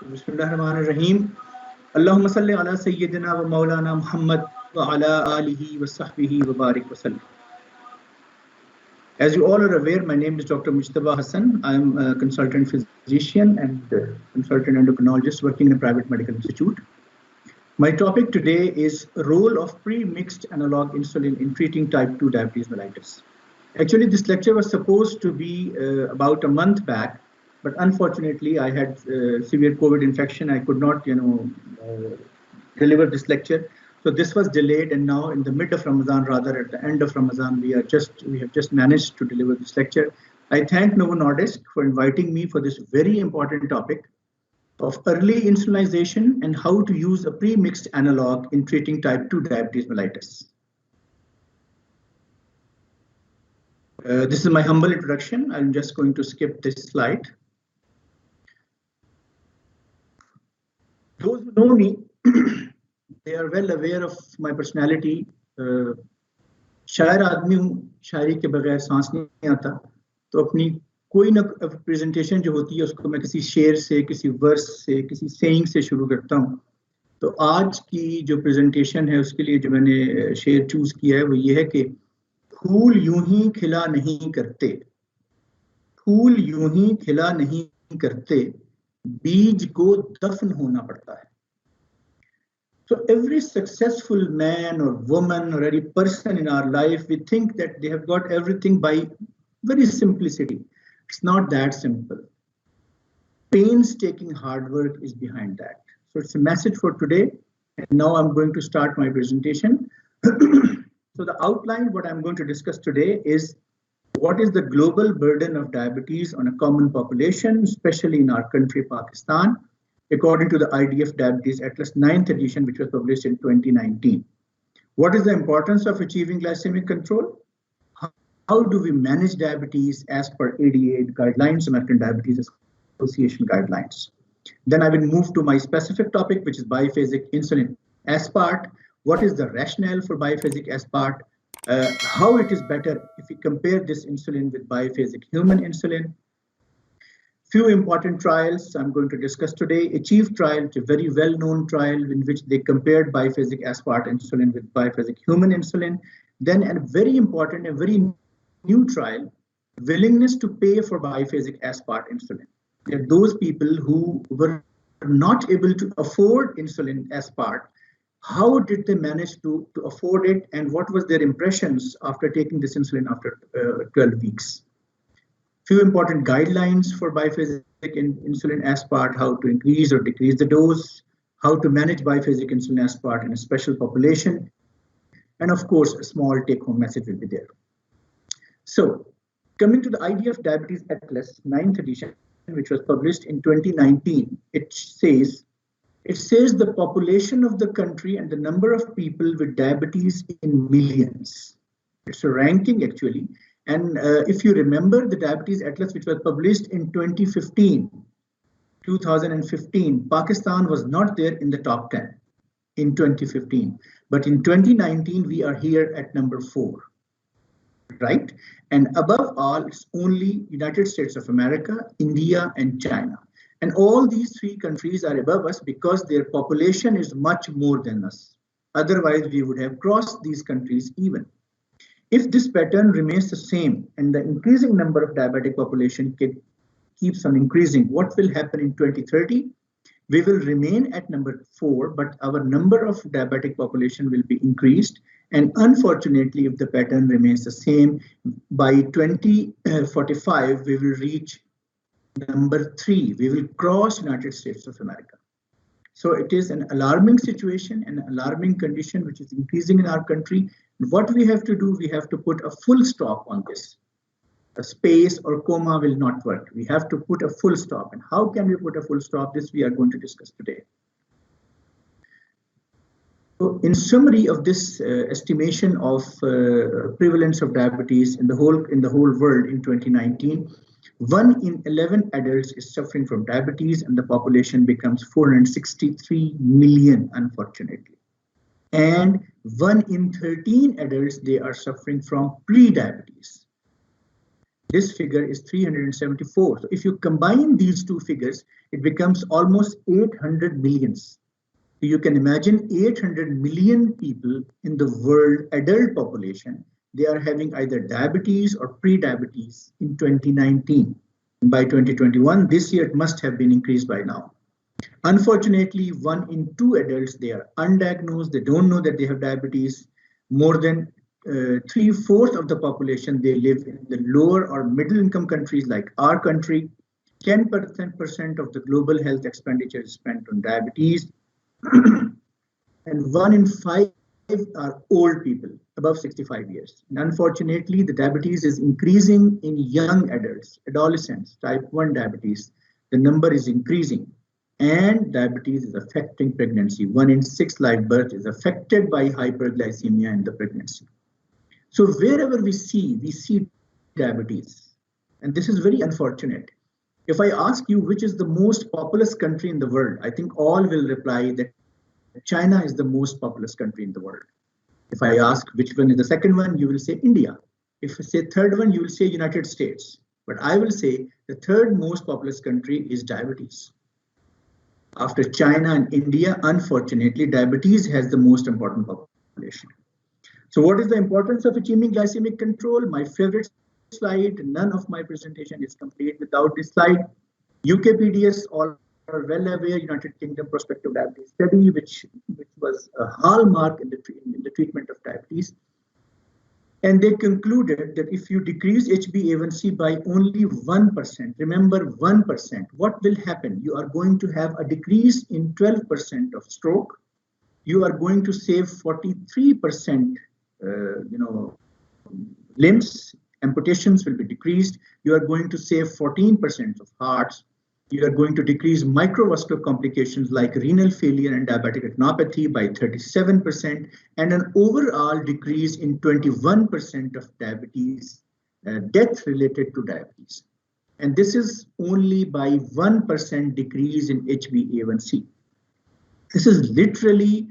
Bismillahirrahmanirrahim. Allahumma salli ala Sayyidina wa Maulana Muhammad wa ala alihi wa sahbihi wa barik wa sallam. As you all are aware, my name is Dr. Mujtaba Hassan. I'm a consultant physician and consultant endocrinologist working in a private medical institute. My topic today is role of pre-mixed analog insulin in treating type 2 diabetes mellitus. Actually, this lecture was supposed to be about a month back, but unfortunately, I had severe COVID infection. I could not, deliver this lecture. So this was delayed, and now in the mid of Ramadan, rather at the end of Ramadan, we have just managed to deliver this lecture. I thank Novo Nordisk for inviting me for this very important topic of early insulinization and how to use a pre-mixed analog in treating type 2 diabetes mellitus. This is my humble introduction. I'm just going to skip this slide. Those who know me, they are well aware of my personality. शायर आदमी हूँ, शायरी के बगैर सांस नहीं आता, तो अपनी कोई ना प्रेजेंटेशन जो होती है उसको मैं किसी शेर से, किसी वर्स से, किसी सेइंग से शुरू करता हूँ। तो आज की जो प्रेजेंटेशन है उसके लिए जो मैंने शेर चूज किया है वो ये है कि फूल यूं ही खिला नहीं करते, फूल यूं ही खिला नहीं करते, बीज को दफन होना पड़ता है. So every successful man or woman or any person in our life, we think that they have got everything by very simplicity. It's not that simple. Painstaking hard work is behind that. So it's a message for today. And now I'm going to start my presentation. So the outline, what I'm going to discuss today is what is the global burden of diabetes on a common population, especially in our country, Pakistan, according to the IDF Diabetes Atlas 9th edition, which was published in 2019. What is the importance of achieving glycemic control? How do we manage diabetes as per ADA guidelines, American Diabetes Association guidelines? Then I will move to my specific topic, which is biphasic insulin aspart. What is the rationale for biphasic aspart? How it is better if we compare this insulin with biphasic human insulin. Few important trials I'm going to discuss today. Achieve trial, which is a very well-known trial in which they compared biphasic aspart insulin with biphasic human insulin. Then a very important, a very new trial, willingness to pay for biphasic aspart insulin. There are those people who were not able to afford insulin aspart. How did they manage to afford it, and what was their impressions after taking this insulin after 12 weeks? Few important guidelines for biphasic insulin aspart, how to increase or decrease the dose, how to manage biphasic insulin aspart in a special population, and of course, a small take-home message will be there. So, coming to the IDF Diabetes Atlas 9th edition, which was published in 2019, it says the population of the country and the number of people with diabetes in millions. It's a ranking actually. And if you remember the Diabetes Atlas, which was published in 2015, Pakistan was not there in the top 10 in 2015. But in 2019, we are here at number 4, right? And above all, it's only United States of America, India, and China. And all these 3 countries are above us because their population is much more than us. Otherwise, we would have crossed these countries even. If this pattern remains the same and the increasing number of diabetic population keeps on increasing, what will happen in 2030? We will remain at number 4, but our number of diabetic population will be increased. And unfortunately, if the pattern remains the same, by 2045, we will reach number 3. We will cross United States of America. So it is an alarming situation, an alarming condition which is increasing in our country. What we have to do, we have to put a full stop on this. A space or comma will not work. We have to put a full stop. And how can we put a full stop? This we are going to discuss today. So in summary of this estimation of prevalence of diabetes in the whole world in 2019, 1 in 11 adults is suffering from diabetes, and the population becomes 463 million, unfortunately. And 1 in 13 adults, they are suffering from pre-diabetes. This figure is 374. So if you combine these two figures, it becomes almost 800 millions. So you can imagine 800 million people in the world adult population, they are having either diabetes or pre-diabetes in 2019. And by 2021, this year it must have been increased by now. Unfortunately, 1 in 2 adults, they are undiagnosed, they don't know that they have diabetes. More than 3/4 of the population, they live in the lower or middle income countries like our country. 10% of the global health expenditure is spent on diabetes. And 1 in 5 are old people above 65 years. And unfortunately, the diabetes is increasing in young adults, adolescents, type 1 diabetes. The number is increasing. And diabetes is affecting pregnancy. 1 in 6 live births is affected by hyperglycemia in the pregnancy. So wherever we see diabetes. And this is very unfortunate. If I ask you which is the most populous country in the world, I think all will reply that China is the most populous country in the world. If I ask which one is the second one, you will say India. If I say third one, you will say United States. But I will say the third most populous country is diabetes. After China and India, unfortunately, diabetes has the most important population. So what is the importance of achieving glycemic control? My favorite slide. None of my presentation is complete without this slide. UKPDS, all are well aware, United Kingdom Prospective Diabetes Study, which was a hallmark in the treatment of diabetes. And they concluded that if you decrease HbA1c by only 1%, remember 1%, what will happen? You are going to have a decrease in 12% of stroke. You are going to save 43%, limbs, amputations will be decreased. You are going to save 14% of hearts. You are going to decrease microvascular complications like renal failure and diabetic retinopathy by 37%, and an overall decrease in 21% of diabetes, death related to diabetes. And this is only by 1% decrease in HbA1c. This is literally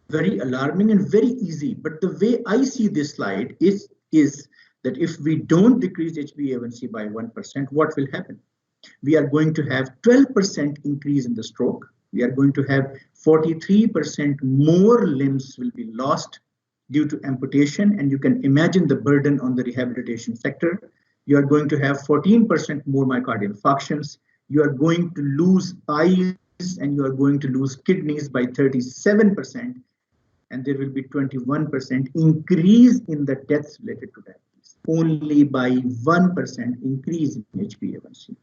very alarming and very easy. But the way I see this slide is that if we don't decrease HbA1c by 1%, what will happen? We are going to have 12% increase in the stroke. We are going to have 43% more limbs will be lost due to amputation. And you can imagine the burden on the rehabilitation sector. You are going to have 14% more myocardial infarctions. You are going to lose eyes and you are going to lose kidneys by 37%. And there will be 21% increase in the deaths related to diabetes, only by 1% increase in HbA1c.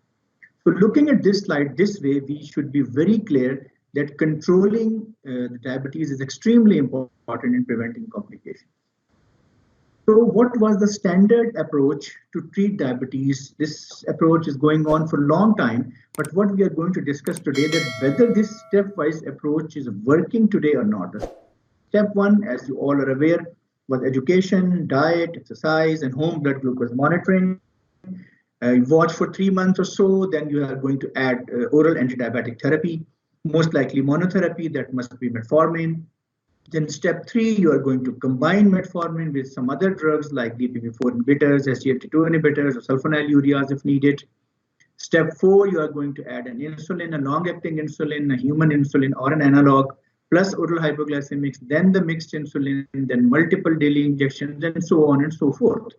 So looking at this slide this way, we should be very clear that controlling the diabetes is extremely important in preventing complications. So what was the standard approach to treat diabetes? This approach is going on for a long time, but what we are going to discuss today that whether this stepwise approach is working today or not. Step 1, as you all are aware, was education, diet, exercise, and home blood glucose monitoring. You watch for 3 months or so, then you are going to add oral antidiabetic therapy, most likely monotherapy, that must be metformin. Then step 3, you are going to combine metformin with some other drugs like DPP-4 inhibitors, SGLT2 inhibitors, or sulfonylureas if needed. Step 4, you are going to add an insulin, a long-acting insulin, a human insulin, or an analog, plus oral hypoglycemics, then the mixed insulin, then multiple daily injections, and so on and so forth.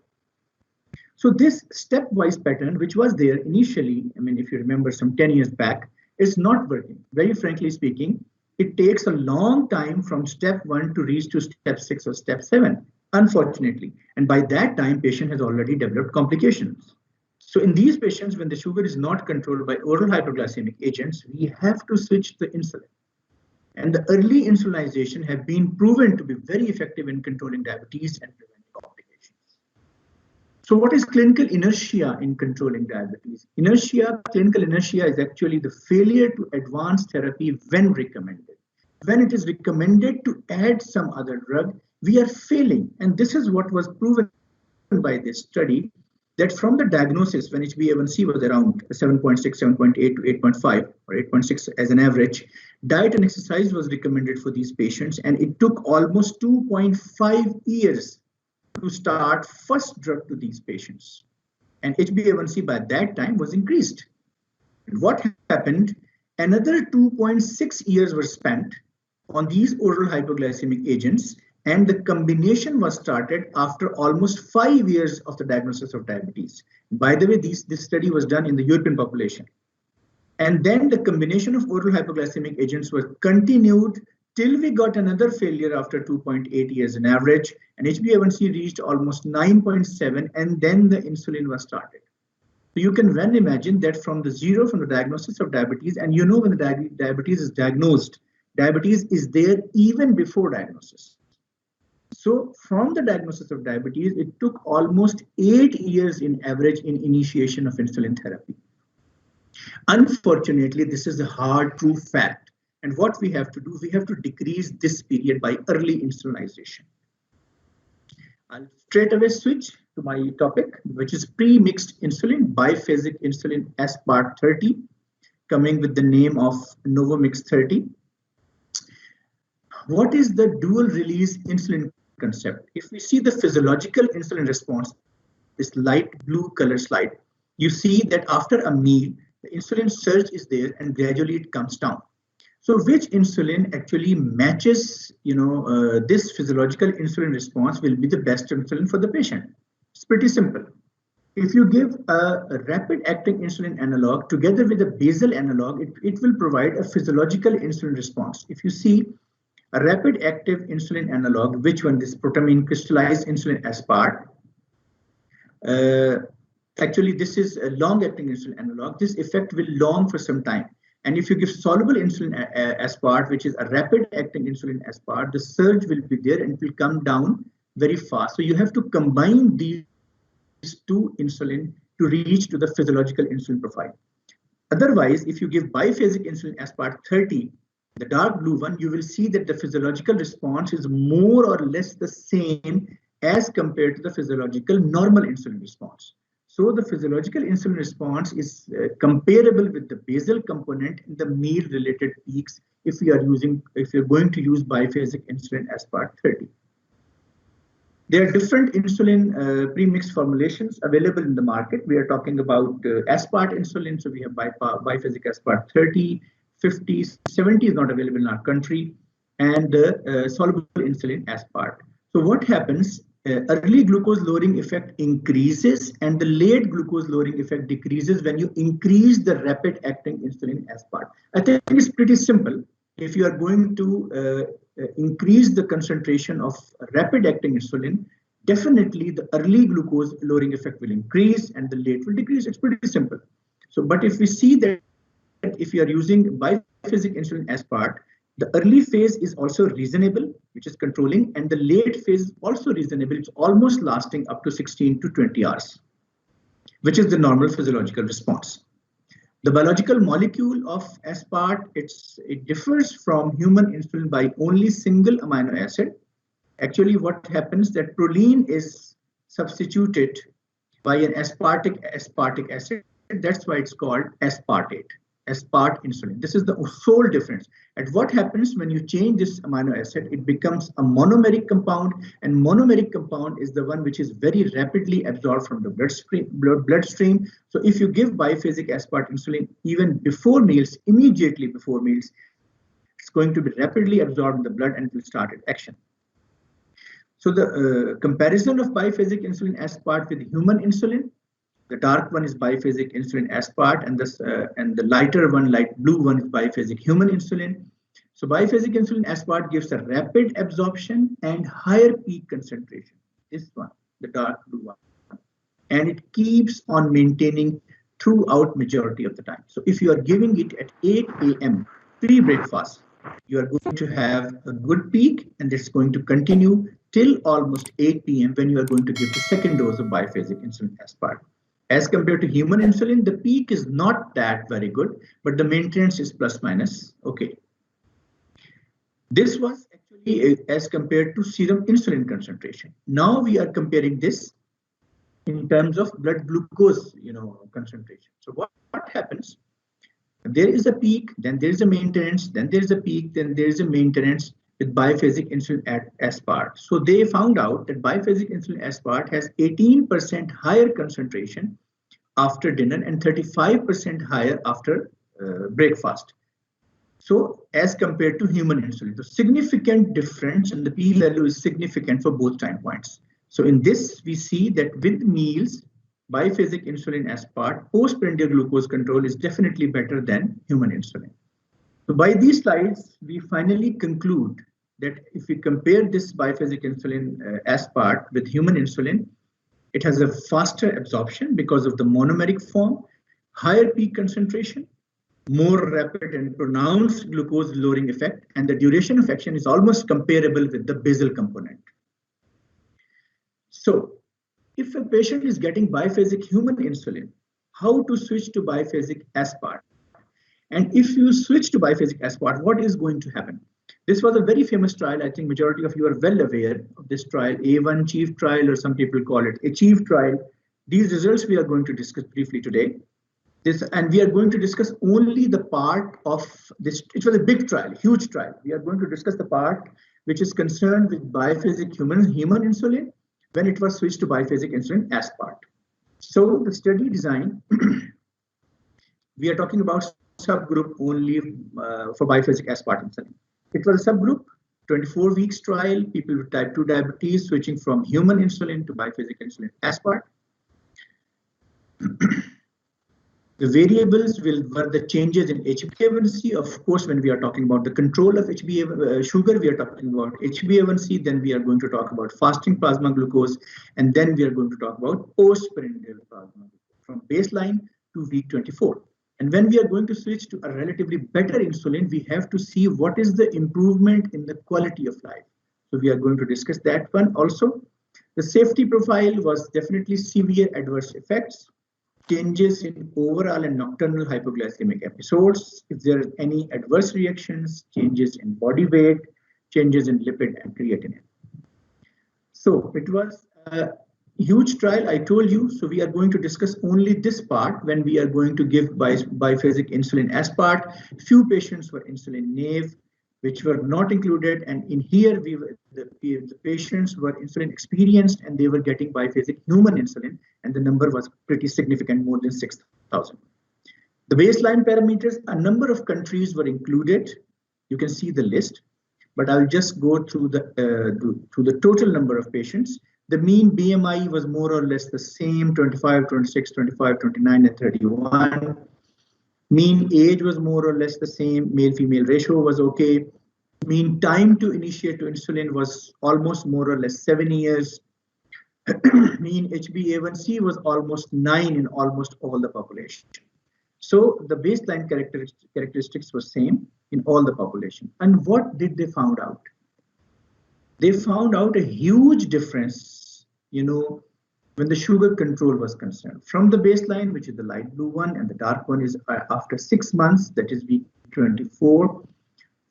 So this stepwise pattern, which was there initially, I mean, if you remember some 10 years back, is not working. Very frankly speaking, it takes a long time from step 1 to reach to step 6 or step 7, unfortunately. And by that time, patient has already developed complications. So in these patients, when the sugar is not controlled by oral hypoglycemic agents, we have to switch the insulin. And the early insulinization have been proven to be very effective in controlling diabetes and preventing complications. So what is clinical inertia in controlling diabetes? Clinical inertia is actually the failure to advance therapy when recommended. When it is recommended to add some other drug, we are failing. And this is what was proven by this study, that from the diagnosis when HbA1c was around 7.6, 7.8 to 8.5 or 8.6 as an average, diet and exercise was recommended for these patients, and it took almost 2.5 years to start first drug to these patients. and HbA1c by that time was increased. And what happened? Another 2.6 years were spent on these oral hypoglycemic agents, and the combination was started after almost 5 years of the diagnosis of diabetes. By the way, this study was done in the European population. And then the combination of oral hypoglycemic agents was continued till we got another failure after 2.8 years in average, and HbA1c reached almost 9.7, and then the insulin was started. So you can well imagine that from the diagnosis of diabetes, and you know when the diabetes is diagnosed, diabetes is there even before diagnosis. So from the diagnosis of diabetes, it took almost 8 years in average in initiation of insulin therapy. Unfortunately, this is a hard, true fact. And what we have to do, we have to decrease this period by early insulinization. I'll straight away switch to my topic, which is pre-mixed insulin, biphasic insulin aspart 30, coming with the name of Novomix 30. What is the dual release insulin concept? If we see the physiological insulin response, this light blue color slide, you see that after a meal, the insulin surge is there and gradually it comes down. So which insulin actually matches, this physiological insulin response will be the best insulin for the patient? It's pretty simple. If you give a rapid acting insulin analog together with a basal analog, it will provide a physiological insulin response. If you see a rapid active insulin analog, which one? This protamine crystallized insulin aspart. Actually, this is a long-acting insulin analog. This effect will long for some time. And if you give soluble insulin aspart, which is a rapid-acting insulin aspart, the surge will be there and it will come down very fast. So you have to combine these two insulin to reach to the physiological insulin profile. Otherwise, if you give biphasic insulin aspart 30, the dark blue one, you will see that the physiological response is more or less the same as compared to the physiological normal insulin response. So the physiological insulin response is comparable with the basal component in the meal-related peaks if you're going to use biphasic insulin aspart 30. There are different insulin pre-mixed formulations available in the market. We are talking about aspart insulin, so we have biphasic aspart 30, 50, 70 is not available in our country, and soluble insulin aspart. So what happens? Early glucose lowering effect increases and the late glucose lowering effect decreases when you increase the rapid acting insulin aspart. I think it's pretty simple. If you are going to increase the concentration of rapid acting insulin, definitely the early glucose lowering effect will increase and the late will decrease. It's pretty simple. So, but if we see that if you are using biphasic insulin aspart, the early phase is also reasonable, which is controlling, and the late phase is also reasonable. It's almost lasting up to 16 to 20 hours, which is the normal physiological response. The biological molecule of aspart, it differs from human insulin by only single amino acid. Actually, what happens that proline is substituted by an aspartic acid. That's why it's called aspartate. Aspart insulin. This is the sole difference. And what happens when you change this amino acid, it becomes a monomeric compound, and monomeric compound is the one which is very rapidly absorbed from the bloodstream. So if you give biphasic aspart insulin even before meals, immediately before meals, it's going to be rapidly absorbed in the blood and it will start its action. So the comparison of biphasic insulin aspart with human insulin, the dark one is biphasic insulin aspart, and the lighter one, light blue one, is biphasic human insulin. So biphasic insulin aspart gives a rapid absorption and higher peak concentration. This one, the dark blue one, and it keeps on maintaining throughout majority of the time. So if you are giving it at 8 a.m. pre-breakfast, you are going to have a good peak, and it's going to continue till almost 8 p.m. when you are going to give the second dose of biphasic insulin aspart. As compared to human insulin, the peak is not that very good, but the maintenance is plus minus okay. This was actually as compared to serum insulin concentration. Now we are comparing this in terms of blood glucose, concentration. So what happens? There is a peak, then there is a maintenance, then there is a peak, then there is a maintenance with biphasic insulin aspart. So they found out that biphasic insulin aspart has 18% higher concentration after dinner and 35% higher after breakfast. So as compared to human insulin, the significant difference and the p-value is significant for both time points. So in this, we see that with meals, biphasic insulin aspart postprandial glucose control is definitely better than human insulin. So by these slides, we finally conclude that if we compare this biphasic insulin aspart with human insulin, it has a faster absorption because of the monomeric form, higher peak concentration, more rapid and pronounced glucose lowering effect, and the duration of action is almost comparable with the basal component. So if a patient is getting biphasic human insulin, how to switch to biphasic aspart? And if you switch to biphasic aspart, what is going to happen? This was a very famous trial. I think majority of you are well aware of this trial, A1 Chief trial, or some people call it Achieve trial. These results we are going to discuss briefly today. And we are going to discuss only the part of this. It was a big trial, huge trial. We are going to discuss the part which is concerned with biphasic human insulin when it was switched to biphasic insulin aspart. So the study design, we are talking about subgroup only for biphasic aspart insulin. It was a subgroup, 24 weeks trial, people with type 2 diabetes switching from human insulin to biphasic insulin aspart. The variables were the changes in HbA1c. Of course, when we are talking about the control of sugar, we are talking about HbA1c. Then we are going to talk about fasting plasma glucose, and then we are going to talk about postprandial plasma glucose from baseline to week 24. And when we are going to switch to a relatively better insulin, we have to see what is the improvement in the quality of life. So we are going to discuss that one also. The safety profile was definitely severe adverse effects, changes in overall and nocturnal hypoglycemic episodes, if there are any adverse reactions, changes in body weight, changes in lipid and creatinine. So it was a huge trial, I told you. So we are going to discuss only this part when we are going to give biphasic insulin aspart. Few patients were insulin naive, which were not included, and in here the patients were insulin experienced and they were getting biphasic human insulin, and the number was pretty significant, more than 6,000. The baseline parameters, a number of countries were included. You can see the list, but I'll just go through the total number of patients. The mean BMI was more or less the same, 25, 26, 25, 29, and 31. Mean age was more or less the same. Male-female ratio was okay. Mean time to initiate to insulin was almost more or less 7 years. Mean HbA1c was almost 9 in almost all the population. So the baseline characteristics were same in all the population. And what did they found out? They found out a huge difference, when the sugar control was concerned. From the baseline, which is the light blue one, and the dark one is after 6 months, that is week 24.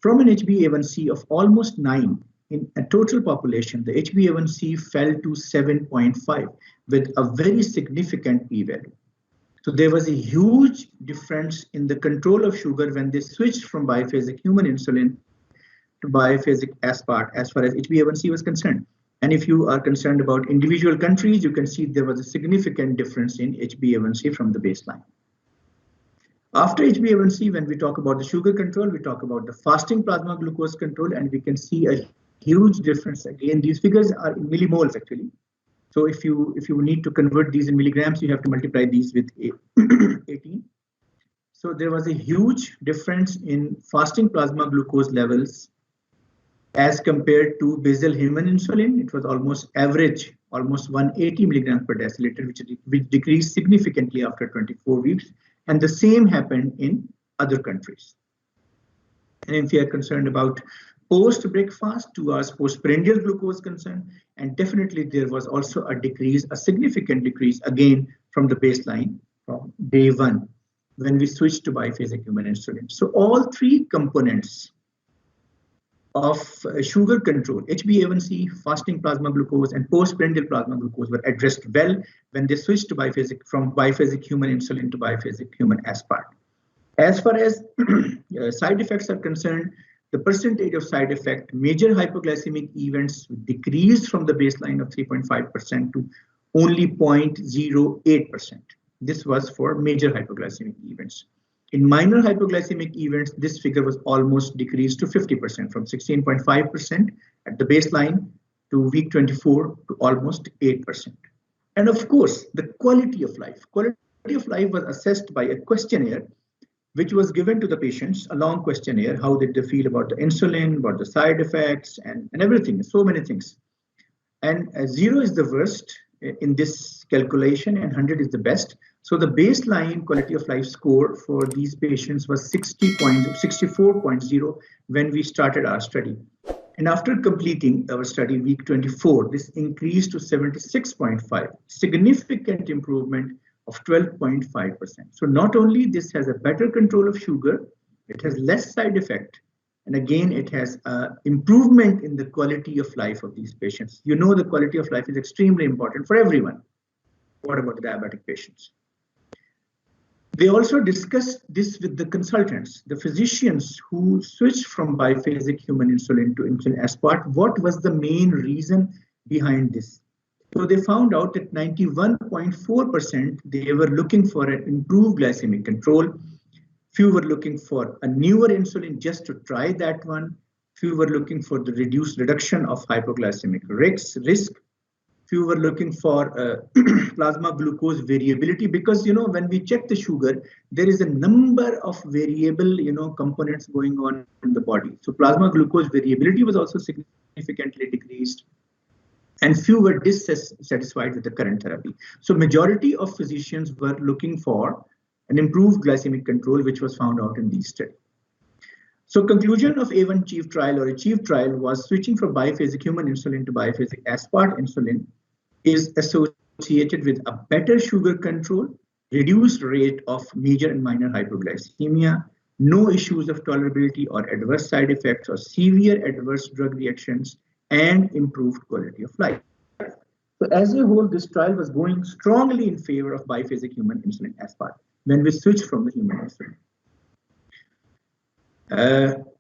From an HbA1c of almost 9 in a total population, the HbA1c fell to 7.5 with a very significant p-value. So there was a huge difference in the control of sugar when they switched from biphasic human insulin to biphasic aspart as far as HbA1c was concerned. And if you are concerned about individual countries, you can see there was a significant difference in HbA1c from the baseline. After HbA1c, when we talk about the sugar control, we talk about the fasting plasma glucose control, and we can see a huge difference. Again, these figures are in millimoles actually. So if you need to convert these in milligrams, you have to multiply these with 18. So there was a huge difference in fasting plasma glucose levels as compared to basal human insulin. It was almost average, almost 180 milligrams per deciliter, which decreased significantly after 24 weeks. And the same happened in other countries. And if you are concerned about post-breakfast, 2 hours postprandial glucose concern, and definitely there was also a decrease, a significant decrease again from the baseline from day 1 when we switched to biphasic human insulin. So all 3 components of sugar control, HbA1c, fasting plasma glucose, and postprandial plasma glucose were addressed well when they switched to from biphasic human insulin to biphasic human aspart. As far as side effects are concerned, the percentage of side effect, major hypoglycemic events decreased from the baseline of 3.5% to only 0.08%. This was for major hypoglycemic events. In minor hypoglycemic events, this figure was almost decreased to 50%, from 16.5% at the baseline to week 24 to almost 8%. And of course, the quality of life. Quality of life was assessed by a questionnaire which was given to the patients, a long questionnaire. How did they feel about the insulin, about the side effects, and everything, so many things. And 0 is the worst in this calculation and 100 is the best. So the baseline quality of life score for these patients was 64.0 when we started our study. And after completing our study, week 24, this increased to 76.5, significant improvement of 12.5%. So not only this has a better control of sugar, it has less side effect. And again, it has improvement in the quality of life of these patients. You know, the quality of life is extremely important for everyone. What about the diabetic patients? They also discussed this with the consultants, the physicians who switched from biphasic human insulin to insulin aspart. What was the main reason behind this? So they found out that 91.4% they were looking for an improved glycemic control. Few were looking for a newer insulin just to try that one. Few were looking for the reduction of hypoglycemic risk. Few were looking for plasma glucose variability, because, you know, when we check the sugar, there is a number of variable, components going on in the body. So plasma glucose variability was also significantly decreased. And few were dissatisfied with the current therapy. So majority of physicians were looking for an improved glycemic control, which was found out in these studies. So conclusion of A1-CHIEF trial or ACHIEVE trial was switching from biphasic human insulin to biphasic aspart insulin is associated with a better sugar control, reduced rate of major and minor hypoglycemia, no issues of tolerability or adverse side effects or severe adverse drug reactions, and improved quality of life. So as a whole, this trial was going strongly in favor of biphasic human insulin aspart when we switched from the human insulin.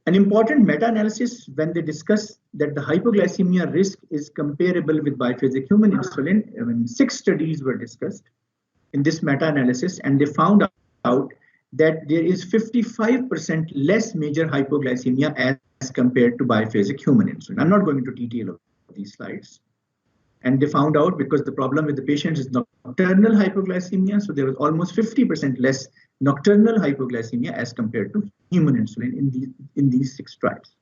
An important meta-analysis when they discuss that the hypoglycemia risk is comparable with biphasic human insulin, 6 studies were discussed in this meta-analysis, and they found out that there is 55% less major hypoglycemia as compared to biphasic human insulin. I'm not going into detail of these slides. And they found out because the problem with the patients is nocturnal hypoglycemia, so there was almost 50% less nocturnal hypoglycemia as compared to human insulin in these 6 trials.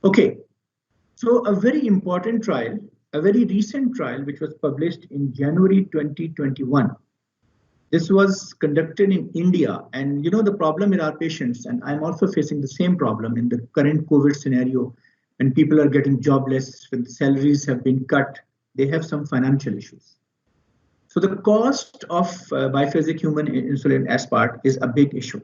Okay, so a very important trial, a very recent trial, which was published in January 2021. This was conducted in India, and you know the problem with our patients, and I'm also facing the same problem in the current COVID scenario, when people are getting jobless, when salaries have been cut, they have some financial issues. So the cost of biphasic human insulin aspart is a big issue.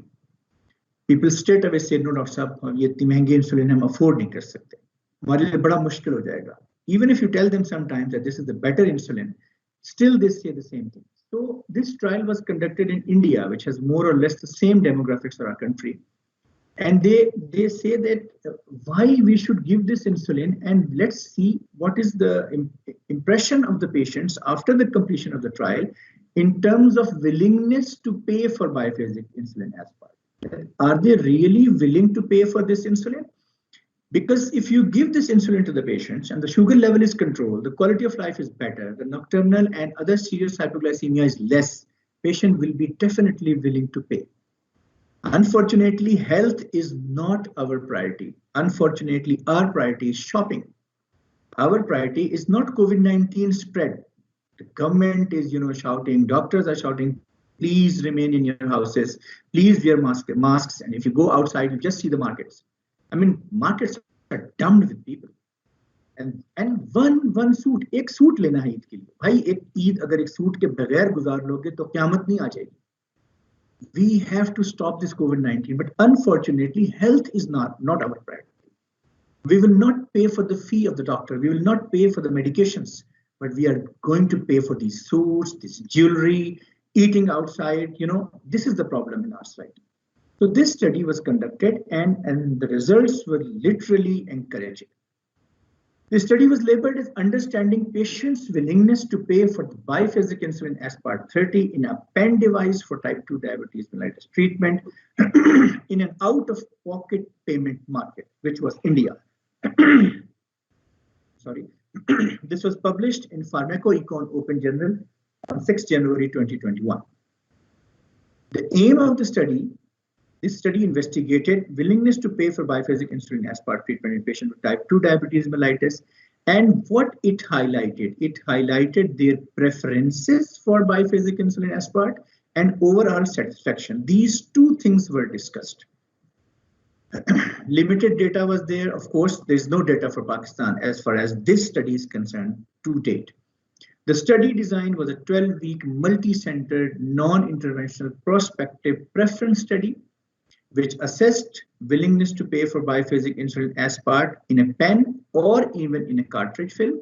People straight away say, no, Dr. Sahab, ये इतनी महंगी insulin हम afford नहीं कर सकते. हमारे लिए बड़ा मुश्किल हो जाएगा. Even if you tell them sometimes that this is the better insulin, still they say the same thing. So this trial was conducted in India, which has more or less the same demographics of our country. And they say that why we should give this insulin, and let's see what is the impression of the patients after the completion of the trial in terms of willingness to pay for biphasic insulin aspart. Are they really willing to pay for this insulin? Because if you give this insulin to the patients and the sugar level is controlled, the quality of life is better, the nocturnal and other serious hypoglycemia is less, patient will be definitely willing to pay. Unfortunately, health is not our priority. Unfortunately, our priority is shopping. Our priority is not COVID-19 spread. The government is, shouting, doctors are shouting, please remain in your houses, please wear masks, and if you go outside, you just see the markets. I mean, markets are dumped with people. And one suit, एक suit लेना है ईद के लिए. भाई एक ईद अगर एक suit के बगैर गुजार लोगे तो क़यामत नहीं आ जाएगी. We have to stop this COVID-19, but unfortunately, health is not our priority. We will not pay for the fee of the doctor. We will not pay for the medications, but we are going to pay for these suits, this jewelry, eating outside. This is the problem in our society. So this study was conducted, and the results were literally encouraging. The study was labeled as Understanding Patients' Willingness to Pay for the Biphasic Insulin Aspart 30 in a pen device for type 2 diabetes mellitus treatment in an out-of-pocket payment market, which was India. Sorry. This was published in Pharmacoecon Open Journal on 6 January 2021. The aim of the study, this study investigated willingness to pay for biphasic insulin aspart treatment in patients with type 2 diabetes mellitus. And what it highlighted their preferences for biphasic insulin aspart and overall satisfaction. These two things were discussed. Limited data was there. Of course, there's no data for Pakistan as far as this study is concerned to date. The study design was a 12-week multi-centered non-interventional prospective preference study which assessed willingness to pay for biphasic insulin aspart in a pen or even in a cartridge film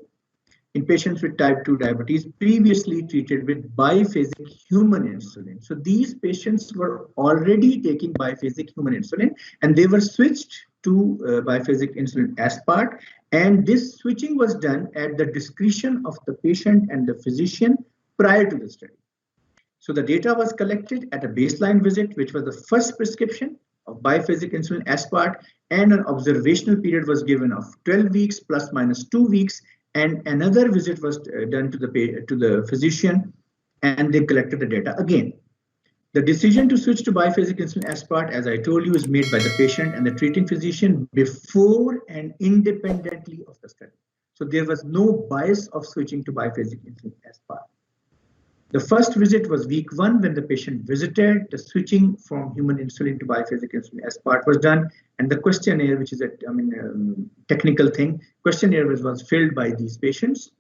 in patients with type 2 diabetes previously treated with biphasic human insulin. So these patients were already taking biphasic human insulin and they were switched to biphasic insulin aspart, and this switching was done at the discretion of the patient and the physician prior to the study. So the data was collected at a baseline visit, which was the first prescription of biphasic insulin aspart, and an observational period was given of 12 weeks plus minus 2 weeks, and another visit was done to the physician, and they collected the data again. The decision to switch to biphasic insulin aspart, as I told you, is made by the patient and the treating physician before and independently of the study. So there was no bias of switching to biphasic insulin aspart. The first visit was week 1 when the patient visited. The switching from human insulin to biphasic insulin aspart was done, and the questionnaire, which is a technical thing, questionnaire was filled by these patients.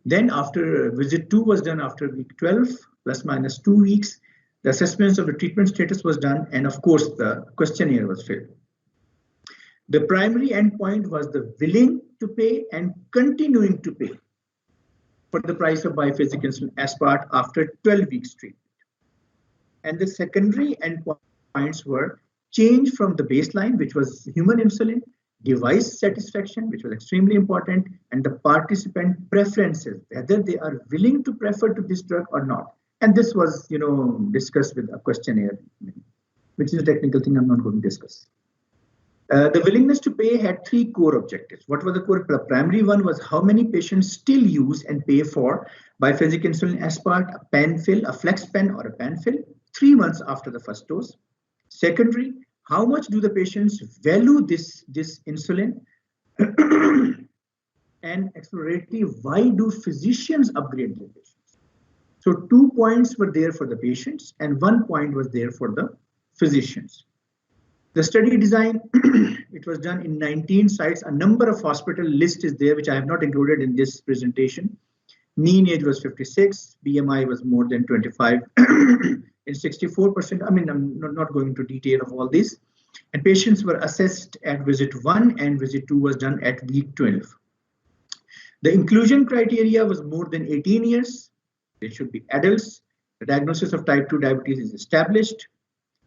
Then after visit 2 was done after week 12 plus minus 2 weeks. The assessments of the treatment status was done, and of course the questionnaire was filled. The primary endpoint was the willing to pay and continuing to pay for the price of biphasic insulin aspart after 12 weeks treatment. And the secondary endpoints were change from the baseline, which was human insulin, device satisfaction, which was extremely important, and the participant preferences, whether they are willing to prefer to this drug or not. And this was, discussed with a questionnaire, which is a technical thing I'm not going to discuss. The willingness to pay had 3 core objectives. What was the core? The primary one was how many patients still use and pay for biphasic insulin aspart, a pen fill, a flex pen or a pen fill, 3 months after the first dose. Secondary, how much do the patients value this insulin? And exploratory, why do physicians upgrade their patients? So 2 points were there for the patients and 1 point was there for the physicians. The study design, it was done in 19 sites. A number of hospital list is there, which I have not included in this presentation. Mean age was 56, BMI was more than 25, and 64%. I'm not going into detail of all this. And patients were assessed at visit 1 and visit 2 was done at week 12. The inclusion criteria was more than 18 years. They should be adults. The diagnosis of type 2 diabetes is established.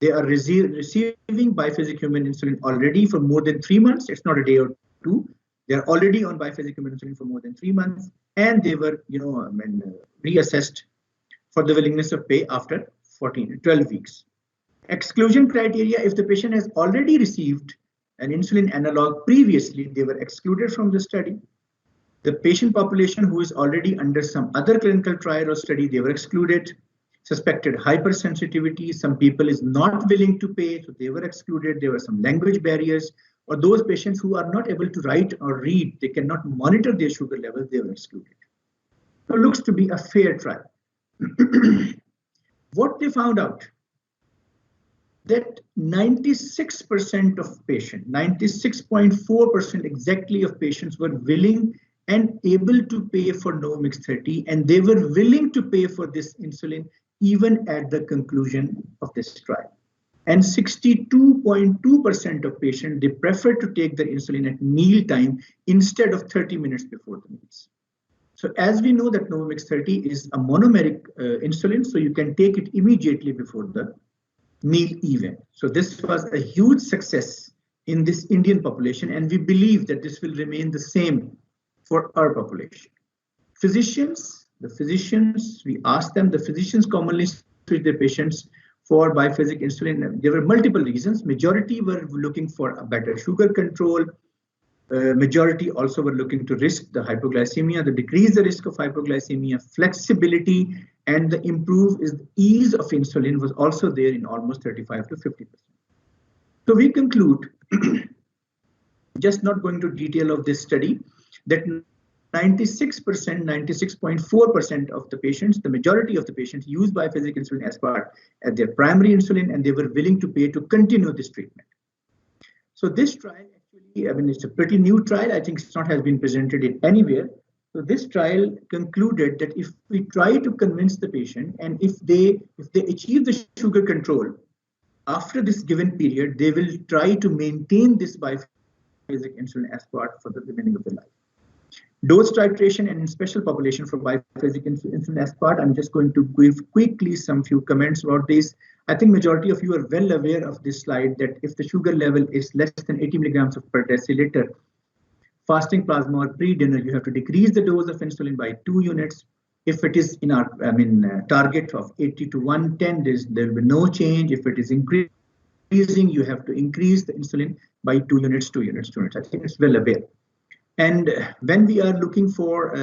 They are receiving biphasic human insulin already for more than 3 months. It's not a day or 2. They are already on biphasic human insulin for more than 3 months, and they were, reassessed for the willingness of pay after 12 weeks. Exclusion criteria: if the patient has already received an insulin analog previously, they were excluded from the study. The patient population who is already under some other clinical trial or study, they were excluded. Suspected hypersensitivity, some people is not willing to pay, so they were excluded. There were some language barriers, or those patients who are not able to write or read, they cannot monitor their sugar levels, they were excluded. So it looks to be a fair trial. What they found out, that 96% of patients, 96.4% exactly of patients were willing and able to pay for Novamix 30, and they were willing to pay for this insulin even at the conclusion of this trial. And 62.2% of patients, they prefer to take their insulin at meal time instead of 30 minutes before the meals. So as we know that Novamix 30 is a monomeric insulin, so you can take it immediately before the meal even. So this was a huge success in this Indian population, and we believe that this will remain the same for our population. The physicians, we asked them, the physicians commonly switch their patients for biphasic insulin. There were multiple reasons. Majority were looking for a better sugar control. Majority also were looking to risk the hypoglycemia, to decrease the risk of hypoglycemia, flexibility, and the ease of insulin was also there in almost 35 to 50%. So we conclude, just not going to detail of this study, that 96%, 96.4% of the patients, the majority of the patients use biphasic insulin aspart as their primary insulin, and they were willing to pay to continue this treatment. So this trial actually, I mean, it's a pretty new trial. I think it's not has been presented in anywhere. So this trial concluded that if we try to convince the patient, and if they achieve the sugar control after this given period, they will try to maintain this biphasic insulin aspart for the remaining of their life. Dose titration and in special population for biphasic insulin aspart, I'm just going to give quickly some few comments about this. I think majority of you are well aware of this slide, that if the sugar level is less than 80 milligrams per deciliter, fasting plasma or pre-dinner, you have to decrease the dose of insulin by 2 units. If it is in our target of 80 to 110, there will be no change. If it is increasing, you have to increase the insulin by 2 units, 2 units, 2 units. I think it's well aware. And when we are looking for,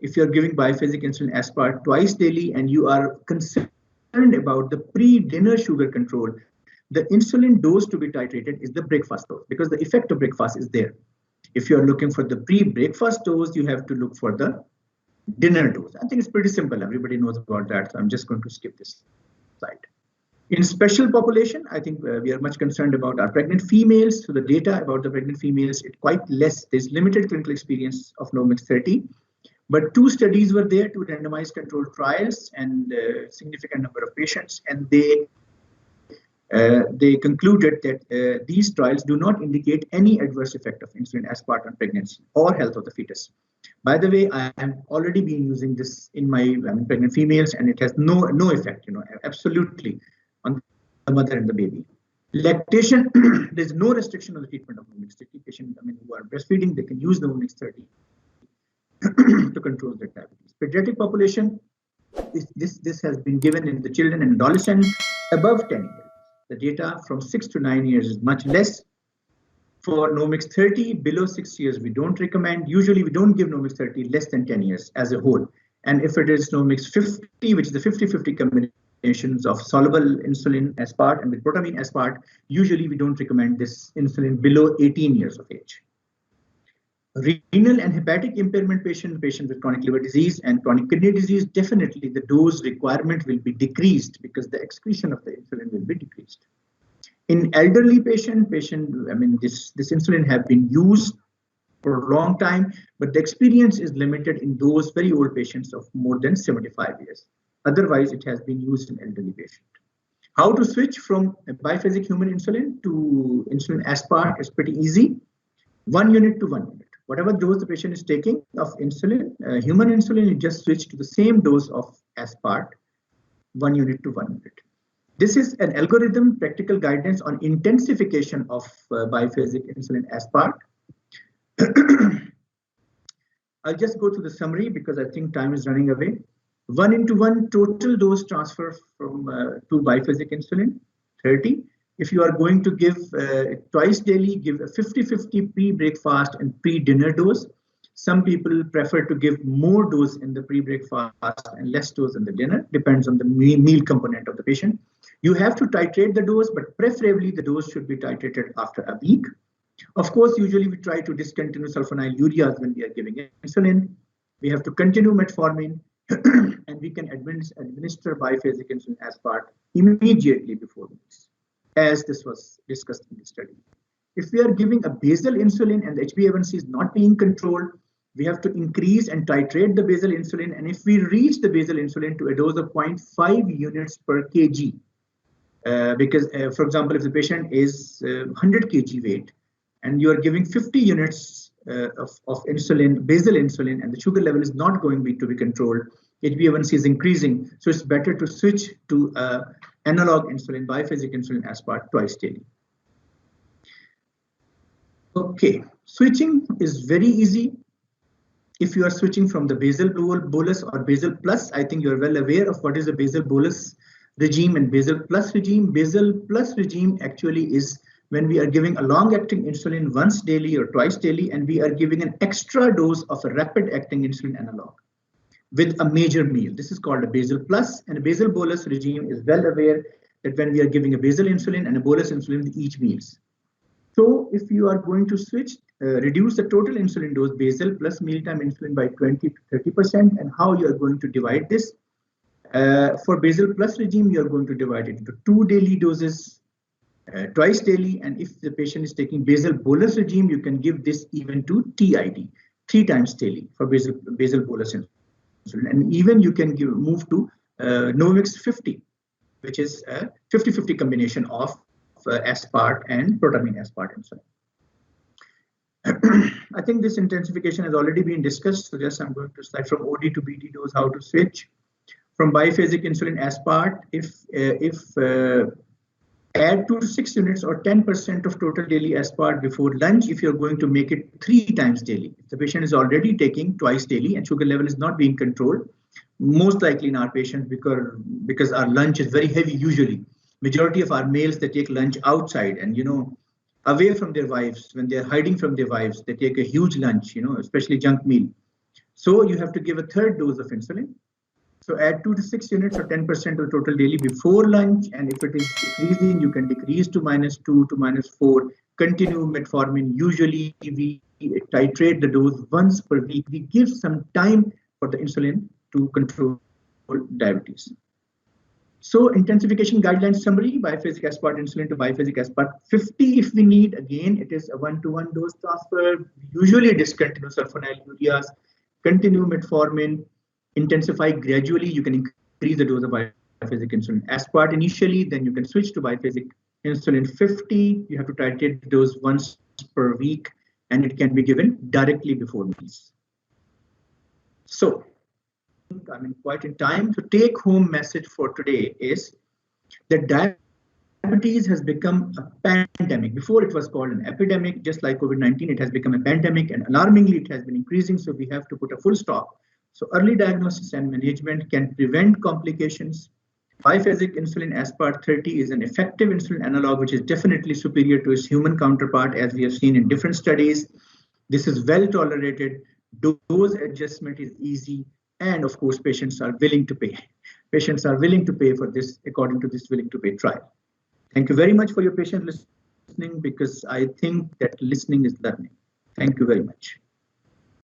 if you're giving biphasic insulin aspart twice daily and you are concerned about the pre-dinner sugar control, the insulin dose to be titrated is the breakfast dose, because the effect of breakfast is there. If you're looking for the pre-breakfast dose, you have to look for the dinner dose. I think it's pretty simple. Everybody knows about that. So I'm just going to skip this slide. In special population, I think we are much concerned about our pregnant females. So the data about the pregnant females, it's quite less. There's limited clinical experience of Novemix 30, but 2 studies were there, 2 randomized controlled trials, and a significant number of patients, and they concluded that these trials do not indicate any adverse effect of insulin aspart on pregnancy or health of the fetus. By the way, I have already been using this in my pregnant females, and it has no effect, absolutely, on the mother and the baby. Lactation, there's no restriction on the treatment of Novemix 30 patients. Who are breastfeeding, they can use the Novemix 30 to control their diabetes. Pediatric population, this has been given in the children and adolescents above 10 years. The data from 6 to 9 years is much less. For Novemix 30, below 6 years, we don't recommend. Usually, we don't give Novemix 30 less than 10 years as a whole. And if it is Novemix 50, which is the 50-50 combinations of soluble insulin aspart and with protamine aspart, usually we don't recommend this insulin below 18 years of age. Renal and hepatic impairment patients with chronic liver disease and chronic kidney disease, definitely the dose requirement will be decreased because the excretion of the insulin will be decreased. In elderly this insulin have been used for a long time, but the experience is limited in those very old patients of more than 75 years. Otherwise, it has been used in elderly patients. How to switch from biphasic human insulin to insulin aspart is pretty easy. 1 unit to 1 unit. Whatever dose the patient is taking of insulin, human insulin, you just switch to the same dose of aspart, 1 unit to 1 unit. This is an algorithm, practical guidance on intensification of biphasic insulin aspart. I'll just go to the summary because I think time is running away. 1:1 total dose transfer from to biphasic insulin, 30. If you are going to give twice daily, give a 50-50 pre-breakfast and pre-dinner dose. Some people prefer to give more dose in the pre-breakfast and less dose in the dinner, depends on the meal component of the patient. You have to titrate the dose, but preferably the dose should be titrated after a week. Of course, usually we try to discontinue sulfonylureas when we are giving insulin. We have to continue metformin, and we can administer biphasic insulin aspart immediately before meals, as this was discussed in the study. If we are giving a basal insulin and the HbA1c is not being controlled, we have to increase and titrate the basal insulin. And if we reach the basal insulin to a dose of 0.5 units per kg, because, for example, if the patient is 100 kg weight and you are giving 50 units of insulin, basal insulin, and the sugar level is not going to be controlled, HbA1c is increasing. So it's better to switch to analog insulin, biphasic insulin aspart twice daily. Okay, switching is very easy. if you are switching from the basal bolus or basal plus, I think you're well aware of what is the basal bolus regime and basal plus regime. Basal plus regime actually is when we are giving a long-acting insulin once daily or twice daily, and we are giving an extra dose of a rapid-acting insulin analog with a major meal. This is called a basal plus, and a basal bolus regime is well aware that when we are giving a basal insulin and a bolus insulin with each meals. So if you are going to switch, reduce the total insulin dose, basal plus mealtime insulin by 20 to 30%, and how you are going to divide this. For basal plus regime, you are going to divide it into 2 daily doses, twice daily, and if the patient is taking basal bolus regime, you can give this even to TID, 3 times daily for basal bolus insulin, and even you can move to Novamix 50, which is a 50-50 combination of aspart and protamine aspart insulin. I think this intensification has already been discussed, so just I'm going to slide from OD to BD dose, how to switch. From biphasic insulin aspart, add 2 to 6 units or 10% of total daily aspart before lunch if you're going to make it 3 times daily. If the patient is already taking twice daily and sugar level is not being controlled, most likely in our patients, because our lunch is very heavy usually. Majority of our males, they take lunch outside and, away from their wives. When they're hiding from their wives, they take a huge lunch, especially junk meal. So you have to give a 3rd dose of insulin. So add 2 to 6 units or 10% of total daily before lunch. And if it is decreasing, you can decrease to -2 to -4. Continue metformin. Usually we titrate the dose once per week. We give some time for the insulin to control diabetes. So intensification guidelines summary, biphasic aspart insulin to biphasic aspart 50 if we need. Again, it is a 1-to-1 dose transfer. Usually discontinue sulfonylureas, continue metformin, intensify gradually. You can increase the dose of biphasic insulin aspart initially, then you can switch to biphasic insulin 50. You have to titrate the dose once per week, and it can be given directly before meals. So I'm quite in time. So take home message for today is that diabetes has become a pandemic. Before it was called an epidemic, just like COVID-19, it has become a pandemic, and alarmingly it has been increasing. So we have to put a full stop. So early diagnosis and management can prevent complications. Biphasic insulin aspart 30 is an effective insulin analog, which is definitely superior to its human counterpart, as we have seen in different studies. This is well tolerated. Dose adjustment is easy. And of course, patients are willing to pay. Patients are willing to pay for this according to this willing to pay trial. Thank you very much for your patient listening, because I think that listening is learning. Thank you very much.